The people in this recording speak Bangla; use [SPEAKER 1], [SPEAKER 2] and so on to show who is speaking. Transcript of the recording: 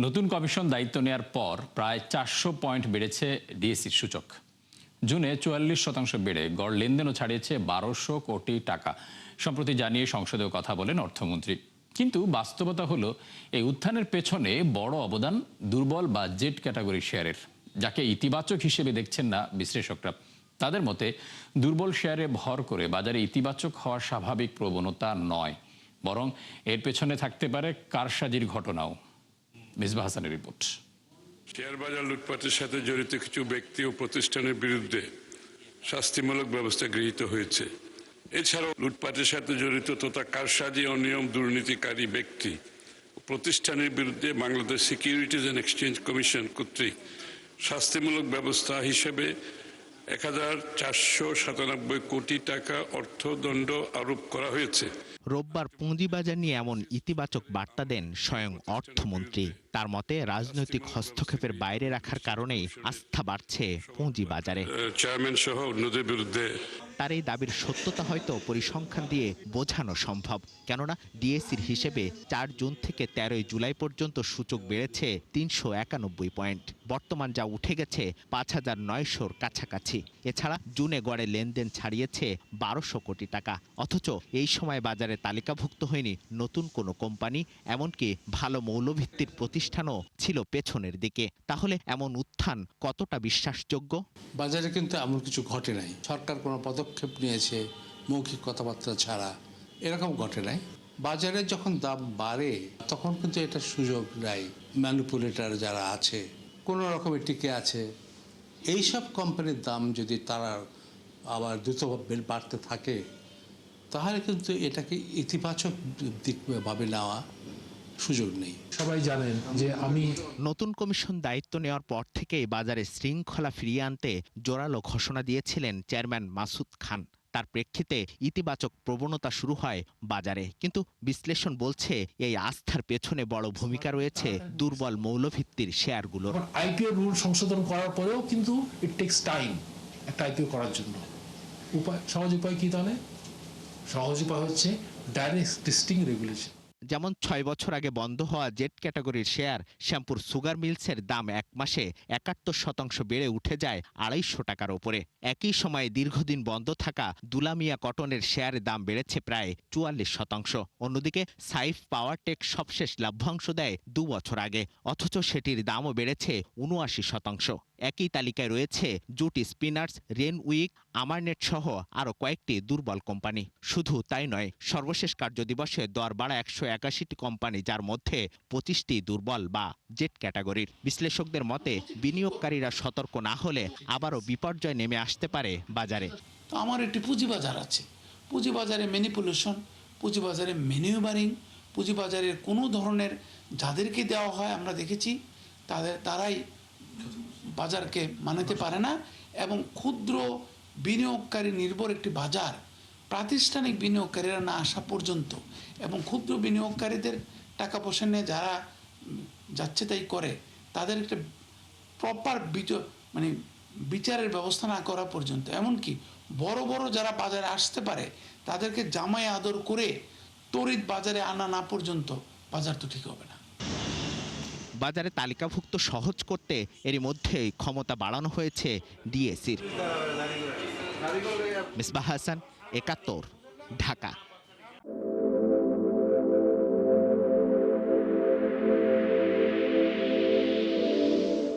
[SPEAKER 1] নতুন কমিশন দায়িত্ব নেয়ার পর প্রায় 400 পয়েন্ট বেড়েছে ডিএসইর সূচক। জুনে 44% বেড়ে গড় লেনদেনও ছাড়িয়েছে 1200 কোটি টাকা। সম্প্রতি জানিয়ে সংসদেও কথা বলেন অর্থমন্ত্রী। কিন্তু বাস্তবতা হলো এই উত্থানের পেছনে বড় অবদান দুর্বল বা জেড ক্যাটাগরি শেয়ারের, যাকে ইতিবাচক হিসেবে দেখছেন না বিশ্লেষকরা। তাদের মতে দুর্বল শেয়ারে ভর করে বাজারে ইতিবাচক হওয়া স্বাভাবিক প্রবণতা নয়, বরং এর পেছনে থাকতে পারে কারসাজির ঘটনাও। মিসবাহ হাসানের রিপোর্ট।
[SPEAKER 2] শেয়ার বাজার লুটপাটের সাথে জড়িত কিছু ব্যক্তি ও প্রতিষ্ঠানের বিরুদ্ধে শাস্তিমূলক ব্যবস্থা গৃহীত হয়েছে। এছাড়াও লুটপাটের সাথে জড়িত তথা কারসাজি অনিয়ম দুর্নীতিকারী ব্যক্তি ও প্রতিষ্ঠানের বিরুদ্ধে Bangladesh securities and exchange commission কর্তৃক শাস্তিমূলক ব্যবস্থা হিসেবে 1497 কোটি টাকা অর্থদণ্ড আরোপ করা হয়েছে।
[SPEAKER 3] রোববার পুঁজিবাজার নিয়ে এমন ইতিবাচক বার্তা দেন স্বয়ং অর্থমন্ত্রী। তার মতে রাজনৈতিক হস্তক্ষেপের বাইরে রাখার কারণেই আস্থা বাড়ছে পুঁজিবাজারে।
[SPEAKER 2] চেয়ারম্যান সহ অন্যদের বিরুদ্ধে
[SPEAKER 3] তার এই দাবির সত্যতা হয়তো পরিসংখ্যান দিয়ে বোঝানো সম্ভব। কেননা ডিএসইর হিসেবে 4 জুন থেকে 13 জুলাই পর্যন্ত সূচক বেড়েছে 391 পয়েন্ট। বর্তমান যা উঠে গেছে 5900-র কাছাকাছি। এছাড়া জুনে গড়ে লেনদেন ছাড়িয়েছে 1200 কোটি টাকা। অথচ এই সময় বাজারে তালিকাভুক্ত হয়নি নতুন কোনো কোম্পানি, এমনকি ভালো মৌলভিত্তির প্রতিষ্ঠানও ছিল পেছনের দিকে। তাহলে এমন উত্থান কতটা বিশ্বাসযোগ্য?
[SPEAKER 4] বাজারে কিন্তু এমন কিছু ঘটে নাই। সরকার কোনো পদক্ষেপ নিয়েছে মৌখিক কথাবার্তা ছাড়া, এরকম ঘটে নাই। বাজারে যখন দাম বাড়ে তখন কিন্তু এটা সুযোগ নাই। ম্যানিপুলেটর যারা আছে কোনো রকমে টিকে আছে, এইসব কোম্পানির দাম যদি তারা আবার দ্রুতভাবে বাড়তে থাকে তাহলে কিন্তু এটাকে ইতিবাচক দিকভাবে নেওয়া সুযোগ নেই।
[SPEAKER 5] সবাই জানেন যে আমি
[SPEAKER 3] নতুন কমিশন দায়িত্ব নেওয়ার পর থেকেই বাজারে শৃঙ্খলা ফিরিয়ে আনতে জোরালো ঘোষণা দিয়েছিলেন চেয়ারম্যান মাসুদ খান। তার প্রেক্ষিতে ইতিবাচক প্রবণতা শুরু হয় বাজারে। কিন্তু বিশ্লেষণ বলছে এই আস্থার পেছনে বড় ভূমিকা রয়েছে দুর্বল মৌলভিত্তির শেয়ারগুলোর।
[SPEAKER 5] আইপিও রুল সংশোধন করার পরেও কিন্তু ইট টেকস টাইম একটা আইপিও করার জন্য। সহজ উপায় কি তাহলে? সহজ উপায় হচ্ছে ডাইরেক্ট লিস্টিং রেগুলেশন।
[SPEAKER 3] যেমন 6 বছর আগে বন্ধ হওয়া জেড ক্যাটাগরির শেয়ার শ্যামপুর সুগার মিলসের দাম 1 মাসে 71% বেড়ে উঠে যায় 250 টাকার ওপরে। একই সময়ে দীর্ঘদিন বন্ধ থাকা দুলামিয়া কটনের শেয়ারের দাম বেড়েছে প্রায় 44%। অন্যদিকে সাইফ পাওয়ারটেক সবশেষ লভ্যাংশ দেয় 2 বছর আগে, অথচ সেটির দামও বেড়েছে 79%। একই তালিকায় রয়েছে জুট স্পিনার্স, রেনউইক, আমারনেট সহ আরও কয়েকটি দুর্বল কোম্পানি। শুধু তাই নয়, সর্বশেষ কার্যদিবসে দর বাড়া 181টি কোম্পানি, যার মধ্যে 25টি দুর্বল বা জেড ক্যাটাগরির। বিশ্লেষকদের মতে বিনিয়োগকারীরা সতর্ক না হলে আবারও বিপর্যয় নেমে আসতে পারে বাজারে।
[SPEAKER 4] তো আমার একটি পুঁজিবাজার আছে, পুঁজিবাজারে ম্যানিপুলেশন, পুঁজিবাজারে ম্যানিউভারিং, পুঁজিবাজারের কোনো ধরনের যাদেরকে দেওয়া হয় আমরা দেখেছি তারাই বাজারকে মানাতে পারে না। এবং ক্ষুদ্র বিনিয়োগকারী নির্ভর একটি বাজার প্রাতিষ্ঠানিক বিনিয়োগকারীরা না আসা পর্যন্ত এবং ক্ষুদ্র বিনিয়োগকারীদের টাকা পয়সা নিয়ে যারা যাচ্ছে তাই করে তাদের একটা প্রপার বিচারের ব্যবস্থা না করা পর্যন্ত, এমনকি বড় বড় যারা বাজারে আসতে পারে তাদেরকে জামাই আদর করে তড়িৎ বাজারে আনা না পর্যন্ত বাজার তো ঠিক হবে না।
[SPEAKER 3] বাজারে তালিকাভুক্ত সহজ করতে এরই মধ্যেই ক্ষমতা বাড়ানো হয়েছে ডিএসইর। মিসবাহ হাসান, 71, ঢাকা।